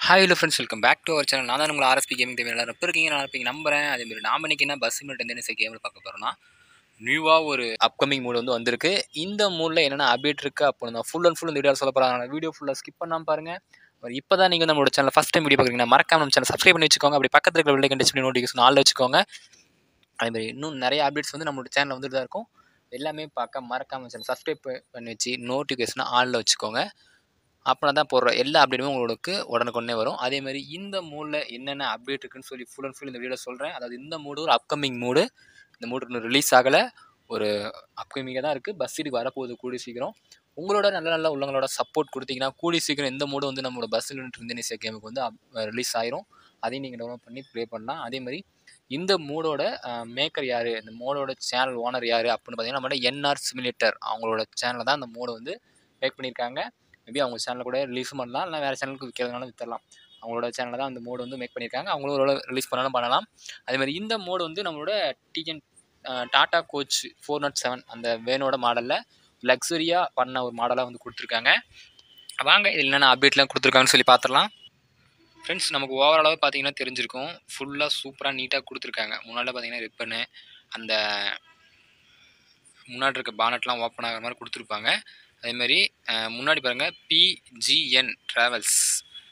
Hi hello friends, welcome back to our channel. நான் தான் உங்களை ஆர்எஸ்பி கேமிங் தேவை எல்லாரும் எப்போ இருக்கீங்க, நல்லா இருப்பீங்க நம்புறேன். அதேமாதிரி நாம் இன்னைக்கு என்ன பஸ் சிமுலேட்டர் என்ன கேமில் பார்க்க போகிறோம்னா, நியூவாக ஒரு அப்கமிங் மூட் வந்து வந்திருக்கு. இந்த மூடில் என்னென்ன அப்டேட் இருக்குது அப்படின்னு நான் ஃபுல் அண்ட் ஃபுல் இந்த வீடியோ சொல்ல போகிறேன். வீடியோ ஃபுல்லாக ஸ்கிப் பண்ணாமல் பாருங்கள். இப்போ தான் நீங்கள் நம்மளோட சேனல் ஃபஸ்ட் டைம் வீடியோ பார்க்குறீங்கன்னா மறக்காம நம்ம சேனல் சப்ஸ்கிரைப் பண்ணி வச்சுக்கோங்க. அப்படி பக்கத்தில் இருக்கிற பெல் ஐக்கன் டச் பண்ணி நோட்டிஃபிகேஷன் ஆல்ல வச்சுக்கோங்க. அதேமாதிரி இன்னும் நிறைய அப்டேட்ஸ் வந்து நம்மளோட சேனல் வந்துட்டு தான் இருக்கும். எல்லாமே பார்க்க மறக்காம சேனல் சப்ஸ்கிரைப் பண்ணி வச்சு நோட்டிஃபிகேஷனை ஆல்ல வச்சுக்கோங்க. அப்படின்னா தான் போடுற எல்லா அப்டேட்டுமே உங்களுக்கு உடனுக்குடனே வரும். அதேமாதிரி இந்த மூடில் என்னென்ன அப்டேட் இருக்குன்னு சொல்லி ஃபுல் அண்ட் ஃபுல் இந்த வீடியோவில் சொல்கிறேன். அதாவது இந்த மூடு ஒரு அப்கமிங் மூடு. இந்த மூடு இன்னும் ரிலீஸ் ஆகலை, ஒரு அப்கமிங்காக தான் இருக்குது. பஸ் சீட்டுக்கு வரப்போகுது கூடி சீக்கிரம். உங்களோட நல்ல உள்ளவங்களோட சப்போர்ட் கொடுத்தீங்கன்னா கூடி சீக்கிரம் இந்த மூடு வந்து நம்மளோட பஸ் இந்தோனேசியா கேமுக்கு வந்து ரிலீஸ் ஆயிரும். அதையும் நீங்கள் டவுன்லோட் பண்ணி ப்ளே பண்ணலாம். அதேமாதிரி இந்த மூடோட மேக்கர் யார், இந்த மூடோட சேனல் ஓனர் யார் அப்படின்னு பார்த்தீங்கன்னா நம்மளோட என்ஆர் சிமுலேட்டர் அவங்களோட சேனலில் தான் இந்த மூடை வந்து மேக் பண்ணியிருக்காங்க. மேபி அவங்க சேனலில் கூட ரிலீஸும் பண்ணலாம், இல்லை வேறு சேனலுக்கு விற்கிறதுனாலும் விற்றுலாம். அவங்களோட சேனலில் தான் அந்த மோடு வந்து மேக் பண்ணியிருக்காங்க. அவங்களோட ரிலீஸ் பண்ணாலும் பண்ணலாம். அதேமாதிரி இந்த மோடு வந்து நம்மளோட டாடா கோச் 407 அந்த வேனோட மாடலில் லக்ஸரியாக பண்ண ஒரு மாடலாக வந்து கொடுத்துருக்காங்க. வாங்க இதில் என்னென்ன அப்டேட்லாம் கொடுத்துருக்காங்கன்னு சொல்லி பார்த்துடலாம். ஃப்ரெண்ட்ஸ், நமக்கு ஓவராலாக பார்த்தீங்கன்னா தெரிஞ்சிருக்கும், ஃபுல்லாக சூப்பராக நீட்டாக கொடுத்துருக்காங்க. முன்னாடி பார்த்தீங்கன்னா ரிப்பனு, அந்த முன்னாடி இருக்க பானட்லாம் ஓப்பன் ஆகிற மாதிரி கொடுத்துருப்பாங்க. அதேமாதிரி முன்னாடி பாருங்கள் பிஜிஎன் ட்ராவல்ஸ்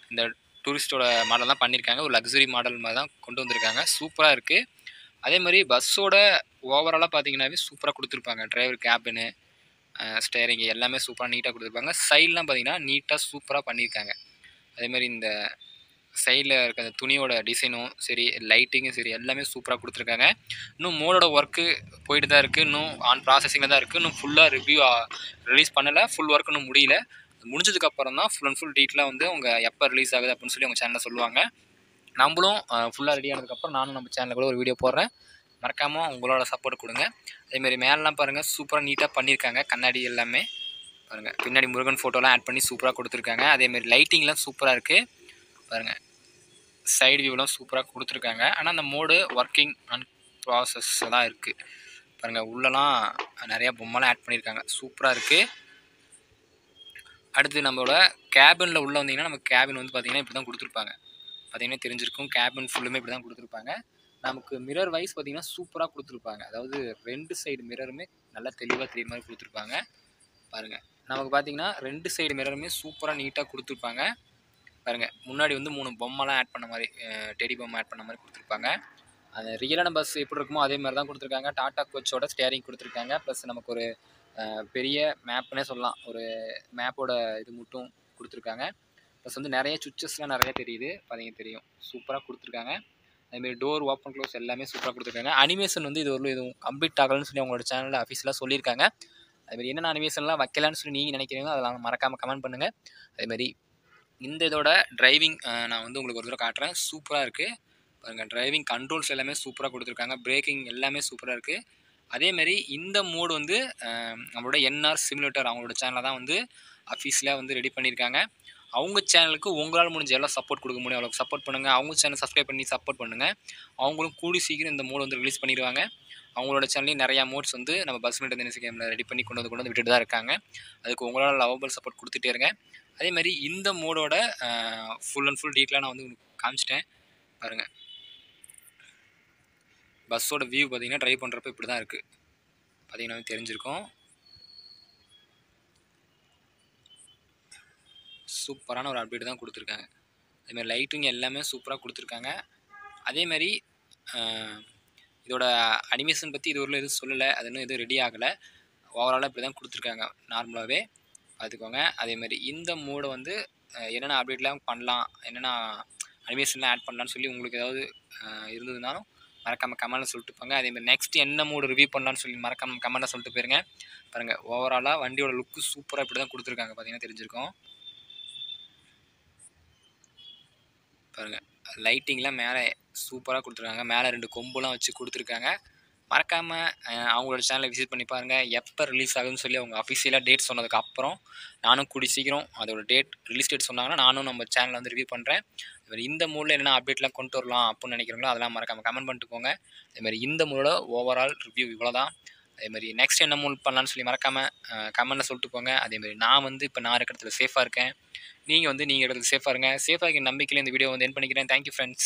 இந்த டூரிஸ்ட்டோட மாடல் தான் பண்ணியிருக்காங்க. ஒரு லக்ஸரி மாடல் மாதிரி தான் கொண்டு வந்திருக்காங்க. சூப்பராக இருக்குது. அதே மாதிரி பஸ்ஸோட ஓவராலாக பார்த்தீங்கன்னாவே சூப்பராக கொடுத்துருப்பாங்க. டிரைவர் கேபினு, ஸ்டேரிங்கு எல்லாமே சூப்பராக நீட்டாக கொடுத்துருப்பாங்க. சைட்லாம் பார்த்தீங்கன்னா நீட்டாக சூப்பராக பண்ணியிருக்காங்க. அதேமாதிரி இந்த சைடில் இருக்க அந்த துணியோட டிசைனும் சரி, லைட்டிங்கும் சரி, எல்லாமே சூப்பராக கொடுத்துருக்காங்க. இன்னும் மோடோட ஒர்க்கு போயிட்டு தான் இருக்குது. இன்னும் ஆன் ப்ராசஸிங்கில் தான் இருக்குது. இன்னும் ஃபுல்லாக ரிவ்யூ ரிலீஸ் பண்ணலை. ஃபுல் ஒர்க் இன்னும் முடியல. முடிஞ்சதுக்கப்புறம் தான் ஃபுல் அண்ட் ஃபுல் டீட்டெயிலாக வந்து அவங்க எப்போ ரிலீஸ் ஆகுது அப்படின்னு சொல்லி அவங்க சேனலில் சொல்லுவாங்க. நம்மளும் ஃபுல்லாக ரெடி ஆனதுக்கப்புறம் நானும் நம்ம சேனலில் கூட ஒரு வீடியோ போடுறேன். மறக்காமல் உங்களோட சப்போர்ட் கொடுங்க. அதேமாதிரி மேலெலாம் பாருங்கள் சூப்பராக நீட்டாக பண்ணியிருக்காங்க. கண்ணாடி எல்லாமே பாருங்கள், பின்னாடி முருகன் ஃபோட்டோலாம் ஆட் பண்ணி சூப்பராக கொடுத்துருக்காங்க. அதேமாதிரி லைட்டிங்லாம் சூப்பராக இருக்குது பாருங்கள். சைடு வியூலாம் சூப்பராக கொடுத்துருக்காங்க. ஆனால் அந்த மோடு ஒர்க்கிங் அண்ட் ப்ராசஸ் தான் இருக்குது பாருங்கள். உள்ளலாம் நிறையா பொம்மைலாம் ஆட் பண்ணியிருக்காங்க. சூப்பராக இருக்குது. அடுத்து நம்மளோட கேபினில் உள்ளே வந்தீங்கன்னா நம்ம கேபின் வந்து பார்த்திங்கன்னா இப்படி தான் கொடுத்துருப்பாங்க. பார்த்திங்கன்னா தெரிஞ்சிருக்கும், கேபின் ஃபுல்லுமே இப்படி தான் கொடுத்துருப்பாங்க. நமக்கு மிரர் வைஸ் பார்த்திங்கன்னா சூப்பராக கொடுத்துருப்பாங்க. அதாவது 2 சைடு மிரருமே நல்லா தெளிவாக தெரியுற மாதிரி கொடுத்துருப்பாங்க பாருங்கள். நமக்கு பார்த்திங்கன்னா 2 சைடு மிரருமே சூப்பராக நீட்டாக கொடுத்துருப்பாங்க பாருங்கள். முன்னாடி வந்து 3 பொம்மைலாம் ஆட் பண்ண மாதிரி, டெடி பொம்மை ஆட் பண்ண மாதிரி கொடுத்துருப்பாங்க. அந்த ரியலான பஸ் எப்படி இருக்குமோ அதே மாதிரி தான் கொடுத்துருக்காங்க. டாடா கோச்சோட ஸ்டேரிங் கொடுத்துருக்காங்க. ப்ளஸ் நமக்கு ஒரு பெரிய மேப்னே சொல்லலாம், ஒரு மேப்போட இது மட்டும் கொடுத்துருக்காங்க. ப்ளஸ் வந்து நிறைய சுவிச்சஸ்லாம் நிறைய தெரியுது, பார்த்தீங்கன்னா தெரியும். சூப்பராக கொடுத்துருக்காங்க. அதுமாரி டோர் ஓப்பன் க்ளோஸ் எல்லாமே சூப்பராக கொடுத்துருக்காங்க. அனிமேஷன் வந்து இது ஒரு எதுவும் கம்ப்ளீட் ஆகலன்னு சொல்லி அவங்களோட சேனலில் அஃபீஷியலாக சொல்லியிருக்காங்க. அதுமாதிரி என்னென்ன அனிமேஷன்லாம் வைக்கலான்னு சொல்லி நீங்கள் நினைக்கிறீங்களோ அதெல்லாம் மறக்காமல் கமெண்ட் பண்ணுங்கள். அதேமாதிரி இந்த இதோட டிரைவிங் நான் வந்து உங்களுக்கு ஒரு தடவை காட்டுறேன். சூப்பராக இருக்குது பாருங்கள். டிரைவிங் கண்ட்ரோல்ஸ் எல்லாமே சூப்பராக கொடுத்துருக்காங்க. பிரேக்கிங் எல்லாமே சூப்பராக இருக்குது. அதேமாரி இந்த மோடு வந்து நம்மளோட என்ஆர் சிமுலேட்டர் அவங்களோட சேனலை தான் வந்து அஃபீஷியலாக வந்து ரெடி பண்ணியிருக்காங்க. அவங்க சேனலுக்கு உங்களால் முடிஞ்ச எல்லாம் சப்போர்ட் கொடுக்க முடியும் அவ்வளோ சப்போர்ட் பண்ணுங்கள். அவங்க சேனல் சப்ஸ்கிரைப் பண்ணி சப்போர்ட் பண்ணுங்கள். அவங்களும் கூடி சீக்கிரம் இந்த மோடு வந்து ரிலீஸ் பண்ணிடுவாங்க. அவங்களோட சேனல்லையும் நிறையா மோட்ஸ் வந்து நம்ம பஸ் சிமுலேட்டர் கேமில் ரெடி பண்ணி கொண்டு வந்து விட்டுட்டு தான் இருக்காங்க. அதுக்கு உங்களால் லவபிள் சப்போர்ட் கொடுத்துட்டே இருங்க. அதேமாதிரி இந்த மோடோட ஃபுல் அண்ட் ஃபுல் டீட்டெயிலாக நான் வந்து உங்களுக்கு காமிச்சிட்டேன் பாருங்கள். பஸ்ஸோட வியூ பார்த்தீங்கன்னா ட்ரைவ் பண்ணுறப்ப இப்படி தான் இருக்குது, பார்த்தீங்கன்னா தெரிஞ்சிருக்கும். சூப்பரான ஒரு அப்டேட் தான் கொடுத்துருக்காங்க. அதேமாதிரி லைட்டிங் எல்லாமே சூப்பராக கொடுத்துருக்காங்க. அதேமாதிரி இதோட அனிமேஷன் பற்றி இது ஒரு எதுவும் சொல்லலை, அது இன்னும் எதுவும் ரெடி ஆகலை. ஓவராலாக இப்படி தான் கொடுத்துருக்காங்க நார்மலாகவே, பார்த்துக்கோங்க. அதேமாதிரி இந்த மோடை வந்து என்னென்ன அப்டேட்லாம் பண்ணலாம், என்னென்ன அனிமேஷன்லாம் ஆட் பண்ணலான்னு சொல்லி உங்களுக்கு ஏதாவது இருந்ததுனாலும் மறக்காமல் கமெண்ட்டில் சொல்லிட்டு போங்க. அதேமாதிரி நெக்ஸ்ட் என்ன மோடு ரிவ்யூ பண்ணலான்னு சொல்லி மறக்காமல் கமெண்ட்டில் சொல்லிட்டு போயிருங்க பாருங்கள். ஓவராலாக வண்டியோட லுக்கு சூப்பராக இப்படி தான் கொடுத்துருக்காங்க, பார்த்தீங்கன்னா தெரிஞ்சிருக்கும் பாருங்கள். லைட்டிங்லாம் மேலே சூப்பராக கொடுத்துருக்காங்க. மேலே 2 கொம்புலாம் வச்சு கொடுத்துருக்காங்க. மறக்காமல் அவங்களோட சேனலை விசிட் பண்ணி பாருங்கள். எப்போ ரிலீஸ் ஆகுதுன்னு சொல்லி அவங்க அஃபிஷியலாக டேட் சொன்னதுக்கப்புறம் நானும் கூடி சீக்கிரம் அதோட ரிலீஸ் டேட் சொன்னாங்கன்னா நானும் நம்ம சேனலில் வந்து ரிவ்யூ பண்ணுறேன். அதுமாதிரி இந்த மூடில் என்னென்ன அப்டேட்லாம் கொண்டு வரலாம் அப்படின்னு நினைக்கிறீங்களோ அதெல்லாம் மறக்காமல் கமெண்ட் பண்ணிட்டு போங்க. அதுமாதிரி இந்த மூடோட ஓவரால் ரிவ்யூ இவ்வளோ தான். அதேமாதிரி நெக்ஸ்ட் என்ன மூவ் பண்ணலான்னு சொல்லி மறக்காமல் கமெண்ட்டில் சொல்லிட்டு போங்க. அதேமாதிரி நான் வந்து இப்போ நான் இருக்கிற இடத்துல சேஃபாக இருக்கேன். நீங்கள் வந்து நீங்கள் இடத்துல சேஃபாக இருங்க. சேஃபாக இருக்க நம்பிக்கையில் இந்த வீடியோ வந்து என் பண்ணிக்கிறேன். Thank you friends.